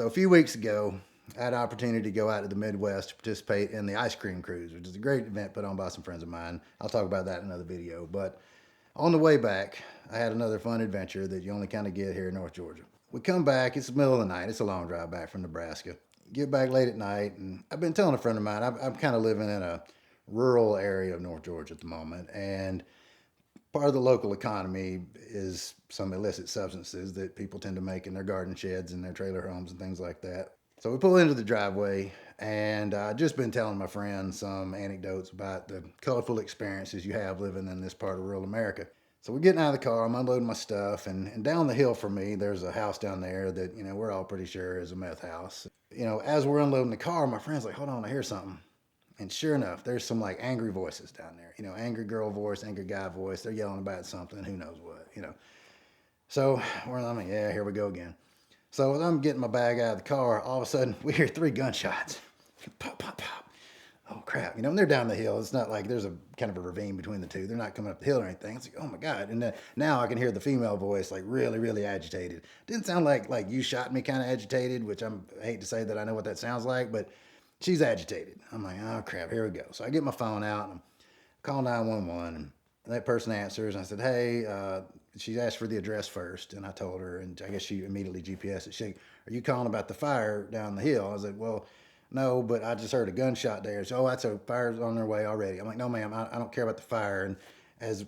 So a few weeks ago, I had an opportunity to go out to the Midwest to participate in the ice cream cruise, which is a great event put on by some friends of mine. I'll talk about that in another video. But on the way back, I had another fun adventure that you only kind of get here in North Georgia. We come back, it's the middle of the night, it's a long drive back from Nebraska. Get back late at night, and I've been telling a friend of mine, I'm kind of living in a rural area of North Georgia at the moment, and part of the local economy is some illicit substances that people tend to make in their garden sheds and their trailer homes and things like that. So we pull into the driveway, and I've just been telling my friend some anecdotes about the colorful experiences you have living in this part of rural America. So we're getting out of the car, I'm unloading my stuff, and down the hill from me, there's a house down there that, we're all pretty sure is a meth house. As we're unloading the car, my friend's like, hold on, I hear something. And sure enough, there's some like angry voices down there. Angry girl voice, angry guy voice. They're yelling about something. Who knows what. So yeah, here we go again. So as I'm getting my bag out of the car, all of a sudden we hear 3 gunshots. Pop, pop, pop. Oh crap! And they're down the hill. It's not like there's a kind of a ravine between the two. They're not coming up the hill or anything. It's like, oh my god! And now I can hear the female voice like really, really agitated. Didn't sound like you shot me kind of agitated, which I hate to say that I know what that sounds like, but she's agitated. I'm like, oh crap, here we go. So I get my phone out and call 911, and that person answers. And I said, hey, she asked for the address first, and I told her, and I guess she immediately GPS it. She, are you calling about the fire down the hill? I was like, well, no, but I just heard a gunshot there. So, oh, that's a fire's on their way already. I'm like, no, ma'am, I don't care about the fire. And as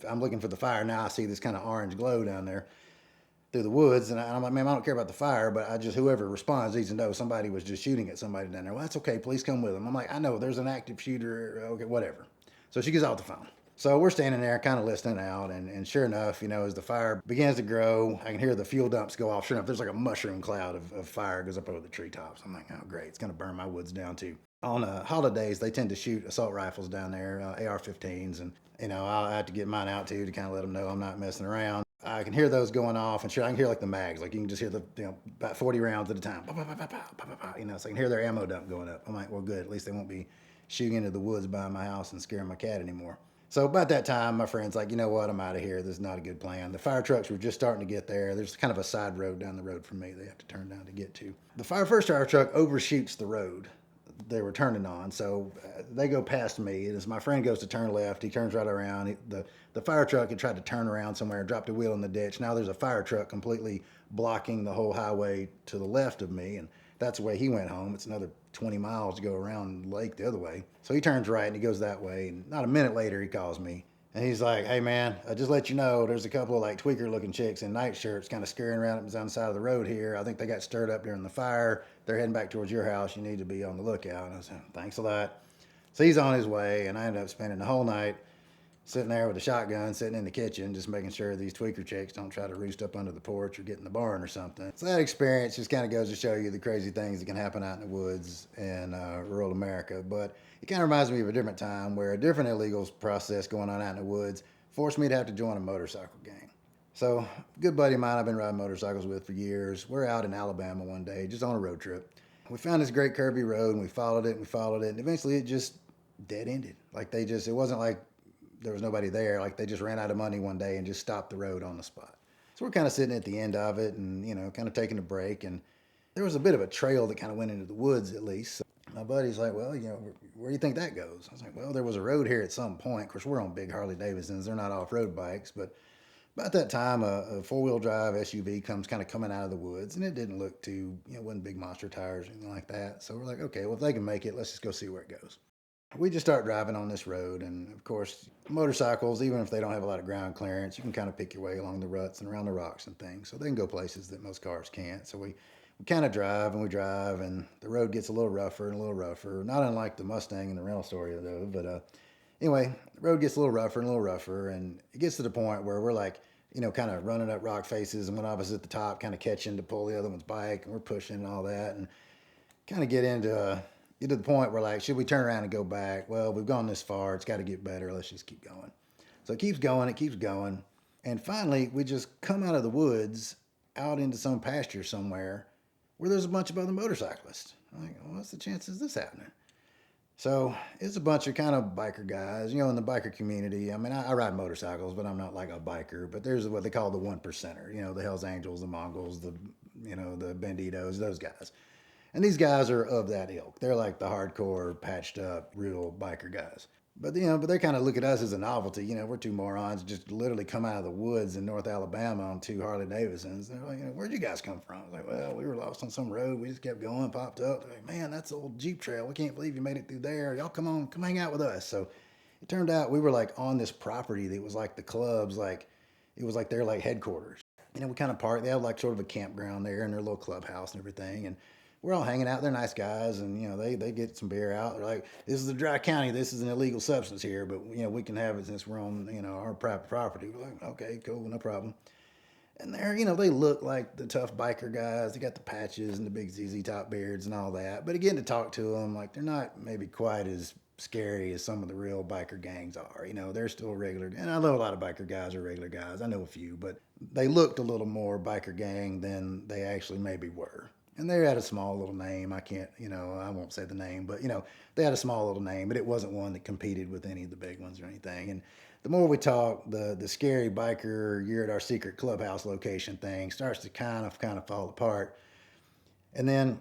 I'm looking for the fire now. I see this kind of orange glow down there through the woods, and I'm like, man, I don't care about the fire, but whoever responds needs to know somebody was just shooting at somebody down there. Well, that's okay. Please come with them. I'm like, I know there's an active shooter. Okay, whatever. So she gets off the phone. So we're standing there kind of listening out, and sure enough, as the fire begins to grow, I can hear the fuel dumps go off. Sure enough, there's like a mushroom cloud of fire goes up over the treetops. I'm like, oh, great. It's going to burn my woods down too. On holidays, they tend to shoot assault rifles down there, AR-15s, and I'll have to get mine out too to kind of let them know I'm not messing around. I can hear those going off, and sure, I can hear like the mags, like you can just hear the about 40 rounds at a time, so I can hear their ammo dump going up. I'm like, well, good, at least they won't be shooting into the woods by my house and scaring my cat anymore. So about that time, my friend's like, you know what, I'm out of here. This is not a good plan. The fire trucks were just starting to get there. There's kind of a side road down the road from me they have to turn down to get to. The first fire truck overshoots the road they were turning on. So they go past me, and as my friend goes to turn left, he turns right around. The fire truck had tried to turn around somewhere, dropped a wheel in the ditch. Now there's a fire truck completely blocking the whole highway to the left of me, and that's the way he went home. It's another 20 miles to go around the lake the other way. So he turns right and he goes that way. And not a minute later, he calls me. And he's like, hey man, I just let you know there's a couple of like tweaker looking chicks in night shirts kind of scurrying around on the side of the road here. I think they got stirred up during the fire. They're heading back towards your house. You need to be on the lookout. And I said, thanks a lot. So he's on his way, and I ended up spending the whole night sitting there with a shotgun, sitting in the kitchen, just making sure these tweaker chicks don't try to roost up under the porch or get in the barn or something. So that experience just kind of goes to show you the crazy things that can happen out in the woods in rural America. But it kind of reminds me of a different time where a different illegal process going on out in the woods forced me to have to join a motorcycle gang. So, a good buddy of mine I've been riding motorcycles with for years. We're out in Alabama one day, just on a road trip. We found this great curvy road, and we followed it, and we followed it, and eventually it just dead ended. It wasn't like there was nobody there. Like they just ran out of money one day and just stopped the road on the spot. So we're kind of sitting at the end of it and, kind of taking a break. And there was a bit of a trail that kind of went into the woods at least. So my buddy's like, well, where do you think that goes? I was like, well, there was a road here at some point. Of course, we're on big Harley Davidsons. They're not off-road bikes. But about that time, a four-wheel drive SUV comes kind of coming out of the woods. And it didn't look too, wasn't big monster tires or anything like that. So we're like, okay, well, if they can make it, let's just go see where it goes. We just start driving on this road, and of course, motorcycles, even if they don't have a lot of ground clearance, you can kind of pick your way along the ruts and around the rocks and things. So they can go places that most cars can't. So we kind of drive and we drive, and the road gets a little rougher and a little rougher. Not unlike the Mustang in the rental story, though. But anyway, the road gets a little rougher and a little rougher, and it gets to the point where we're like, kind of running up rock faces, and one of us at the top kind of catching to pull the other one's bike, and we're pushing and all that, and kind of get to the point where like, should we turn around and go back? Well, we've gone this far. It's got to get better. Let's just keep going. So it keeps going. It keeps going. And finally, we just come out of the woods out into some pasture somewhere where there's a bunch of other motorcyclists. I'm like, well, what's the chances of this happening? So it's a bunch of kind of biker guys, in the biker community. I mean, I ride motorcycles, but I'm not like a biker. But there's what they call the one percenter, the Hells Angels, the Mongols, the you know, the Banditos, those guys. And these guys are of that ilk. They're like the hardcore, patched up, real biker guys. But you know, but they kind of look at us as a novelty. You know, we're two morons just literally come out of the woods in North Alabama on two Harley Davidsons. They're like, you know, where'd you guys come from? I was like, well, we were lost on some road. We just kept going, popped up. They're like, man, that's the old Jeep trail. We can't believe you made it through there. Y'all come on, come hang out with us. So it turned out we were like on this property that was like the club's like, it was like their like headquarters. You know, we kind of parked. They have like sort of a campground there and their little clubhouse and everything. And we're all hanging out. They're nice guys, and you know they get some beer out. They're like, "This is a dry county. This is an illegal substance here, but you know we can have it since we're on our private property." We're like, "Okay, cool, no problem." And they're they look like the tough biker guys. They got the patches and the big ZZ Top beards and all that. But again, to talk to them, like they're not maybe quite as scary as some of the real biker gangs are. You know, they're still regular. And I know a lot of biker guys are regular guys. I know a few, but they looked a little more biker gang than they actually maybe were. And they had a small little name. I can't, I won't say the name, but, they had a small little name, but it wasn't one that competed with any of the big ones or anything. And the more we talk, the scary biker, you're at our secret clubhouse location thing starts to kind of fall apart. And then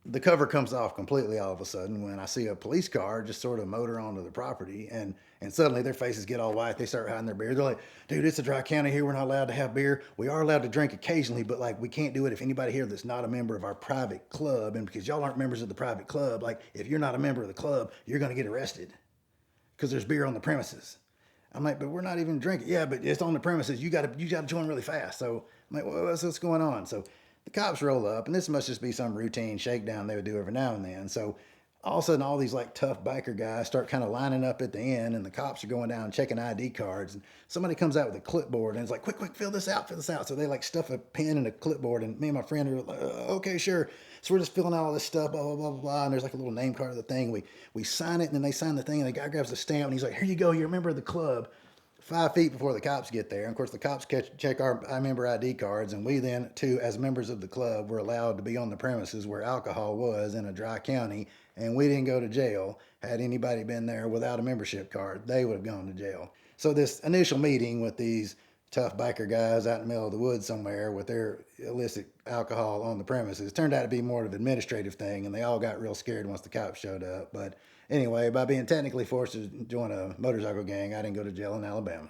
the cover comes off completely all of a sudden when I see a police car just sort of motor onto the property, and suddenly their faces get all white. They start hiding their beer. They're like, dude, it's a dry county here. We're not allowed to have beer. We are allowed to drink occasionally, but like we can't do it if anybody here that's not a member of our private club. And because y'all aren't members of the private club, like if you're not a member of the club, you're going to get arrested because there's beer on the premises. I'm like, but we're not even drinking. Yeah, but it's on the premises. You got to join really fast. So I'm like, well, what's going on? So the cops roll up, and this must just be some routine shakedown they would do every now and then. So all of a sudden, all these like tough biker guys start kind of lining up at the end, and the cops are going down checking ID cards. And somebody comes out with a clipboard and it's like, quick, fill this out. So they like stuff a pen in a clipboard, and me and my friend are like, okay, sure. So we're just filling out all this stuff, blah, blah, blah, blah. And there's like a little name card of the thing. We sign it, and then they sign the thing, and the guy grabs the stamp, and he's like, here you go, you're a member of the club. 5 feet before the cops get there. And of course, the cops check our member ID cards, and we then, too, as members of the club, were allowed to be on the premises where alcohol was in a dry county, and we didn't go to jail. Had anybody been there without a membership card, they would have gone to jail. So this initial meeting with these tough biker guys out in the middle of the woods somewhere with their illicit alcohol on the premises turned out to be more of an administrative thing, and they all got real scared once the cops showed up. But anyway, by being technically forced to join a motorcycle gang, I didn't go to jail in Alabama.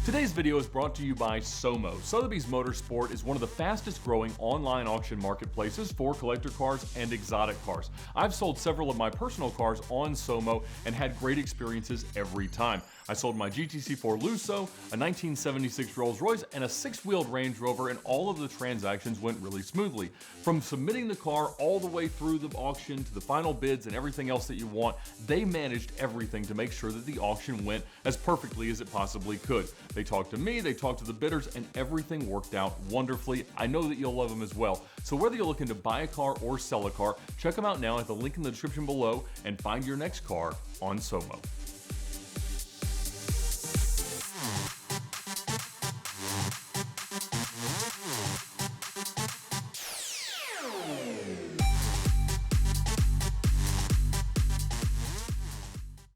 Today's video is brought to you by Somo. Sotheby's Motorsport is one of the fastest growing online auction marketplaces for collector cars and exotic cars. I've sold several of my personal cars on Somo and had great experiences every time. I sold my GTC4 Lusso, a 1976 Rolls-Royce, and a 6-wheeled Range Rover, and all of the transactions went really smoothly. From submitting the car all the way through the auction to the final bids and everything else that you want, they managed everything to make sure that the auction went as perfectly as it possibly could. They talked to me, they talked to the bidders, and everything worked out wonderfully. I know that you'll love them as well. So whether you're looking to buy a car or sell a car, check them out now at the link in the description below and find your next car on Somo.